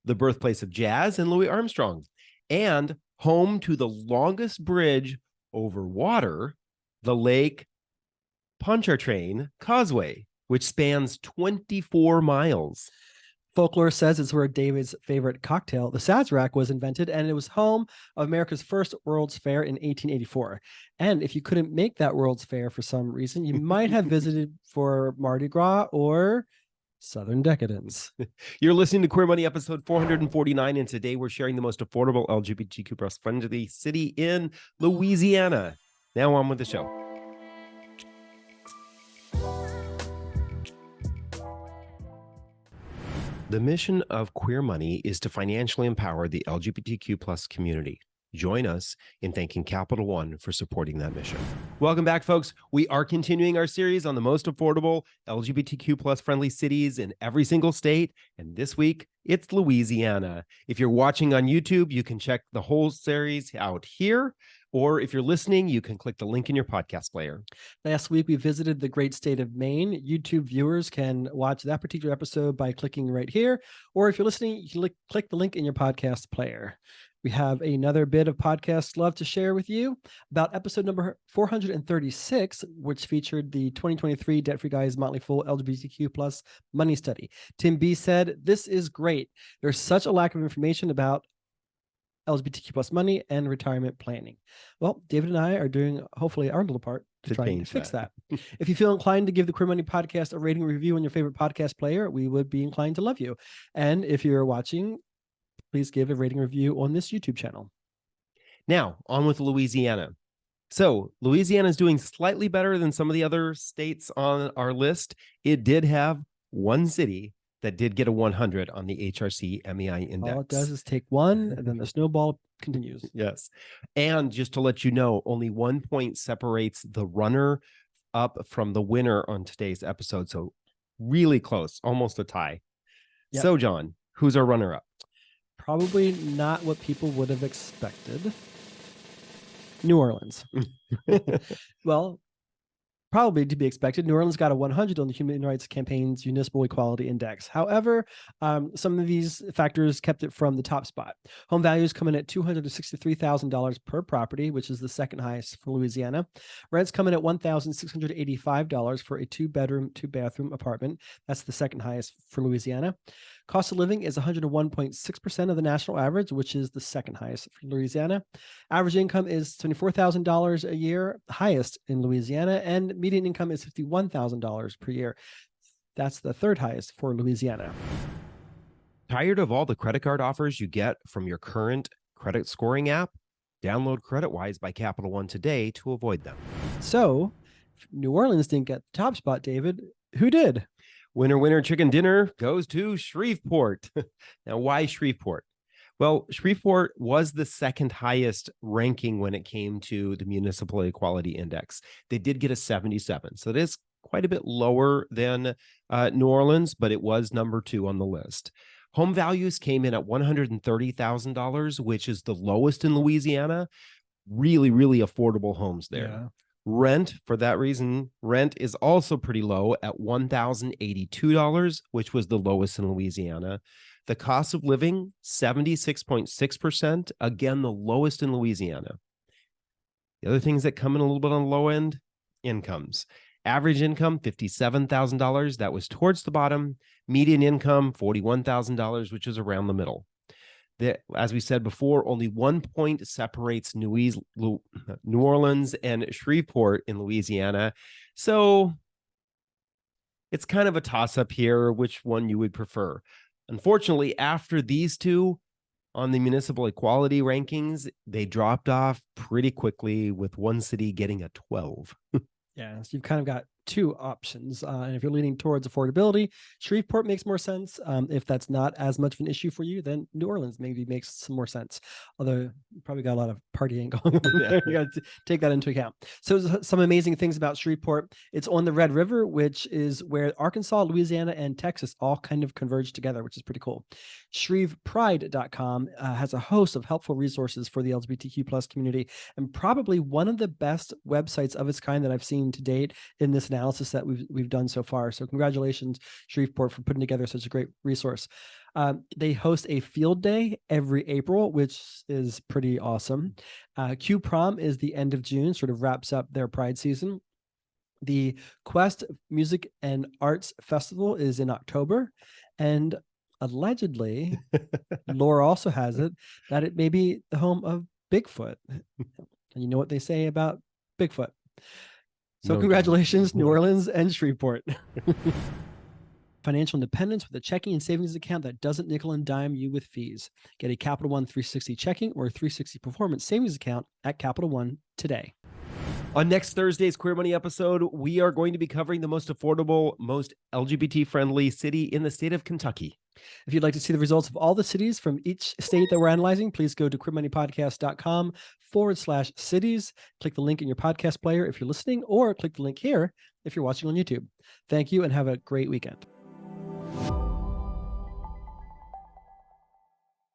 the birthplace of jazz and Louis Armstrong, and home to the longest bridge over water, the Lake Pontchartrain Causeway, which spans 24 miles. Folklore says it's where David's favorite cocktail, the Sazerac, was invented, and it was home of America's first World's Fair in 1884. And if you couldn't make that World's Fair for some reason, you might have visited for Mardi Gras or Southern Decadence. You're listening to Queer Money, episode 449, and today we're sharing the most affordable LGBTQ plus friendly city in Louisiana. Now on with the show. The mission of Queer Money is to financially empower the LGBTQ plus community. Join us in thanking Capital One for supporting that mission. Welcome back, folks. We are continuing our series on the most affordable LGBTQ plus friendly cities in every single state. And this week, it's Louisiana. If you're watching on YouTube, you can check the whole series out here. Or if you're listening, you can click the link in your podcast player. Last week, we visited the great state of Maine. YouTube viewers can watch that particular episode by clicking right here. Or if you're listening, you can click the link in your podcast player. We have another bit of podcast love to share with you about episode number 436, which featured the 2023 Debt-Free Guys Motley Fool LGBTQ plus money study. Tim B said, "This is great. There's such a lack of information about LGBTQ plus money and retirement planning." Well, David and I are doing hopefully our little part to try and fix that. If you feel inclined to give the Queer Money podcast a rating review on your favorite podcast player, we would be inclined to love you. And if you're watching, please give a rating review on this YouTube channel. Now, on with Louisiana. So, Louisiana is doing slightly better than some of the other states on our list. It did have one city that did get a 100 on the HRC MEI index. All it does is take one, and then the snowball continues. Yes. And just to let you know, only 1 point separates the runner up from the winner on today's episode. So, really close, almost a tie. Yep. So, John, who's our runner up? Probably not what people would have expected. New Orleans. Well, probably to be expected. New Orleans got a 100 on the Human Rights Campaign's Municipal Equality Index. However, some of these factors kept it from the top spot. Home values come in at $263,000 per property, which is the second highest for Louisiana. Rents come in at $1,685 for a 2-bedroom, 2-bathroom apartment. That's the second highest for Louisiana. Cost of living is 101.6% of the national average, which is the second highest for Louisiana. Average income is $24,000 a year, highest in Louisiana, and median income is $51,000 per year. That's the third highest for Louisiana. Tired of all the credit card offers you get from your current credit scoring app? Download CreditWise by Capital One today to avoid them. So, if New Orleans didn't get the top spot, David, who did? Winner, winner, chicken dinner goes to Shreveport. Now, why Shreveport? Well, Shreveport was the second highest ranking when it came to the Municipal Equality Index. They did get a 77, so it is quite a bit lower than New Orleans, but it was number 2 on the list. Home values came in at $130,000, which is the lowest in Louisiana. Really, really affordable homes there. Yeah. Rent, for that reason, rent is also pretty low at $1,082, which was the lowest in Louisiana. The cost of living, 76.6%, again, the lowest in Louisiana. The other things that come in a little bit on the low end, incomes. Average income, $57,000. That was towards the bottom. Median income, $41,000, which is around the middle. As we said before, only 1 point separates New Orleans and Shreveport in Louisiana. So it's kind of a toss-up here, which one you would prefer. Unfortunately, after these two on the municipal equality rankings, they dropped off pretty quickly, with one city getting a 12. Yeah, so you've kind of got two options. And if you're leaning towards affordability, Shreveport makes more sense. If that's not as much of an issue for you, then New Orleans maybe makes some more sense. Although you probably got a lot of partying going on there. You got to take that into account. So some amazing things about Shreveport. It's on the Red River, which is where Arkansas, Louisiana, and Texas all kind of converge together, which is pretty cool. ShrevePride.com has a host of helpful resources for the LGBTQ plus community, and probably one of the best websites of its kind that I've seen to date in this analysis that we've done so far. So congratulations, Shreveport, for putting together such a great resource. They host a field day every April, which is pretty awesome. Q Prom is the end of June, sort of wraps up their Pride season. The Quest Music and Arts Festival is in October, and allegedly, lore also has it that it may be the home of Bigfoot. And you know what they say about Bigfoot. So congratulations, New Orleans and Shreveport. Financial independence with a checking and savings account that doesn't nickel and dime you with fees. Get a Capital One 360 checking or 360 performance savings account at Capital One today. On next Thursday's Queer Money episode, we are going to be covering the most affordable, most LGBT-friendly city in the state of Kentucky. If you'd like to see the results of all the cities from each state that we're analyzing, please go to queermoneypodcast.com/cities. Click the link in your podcast player if you're listening, or click the link here if you're watching on YouTube. Thank you and have a great weekend.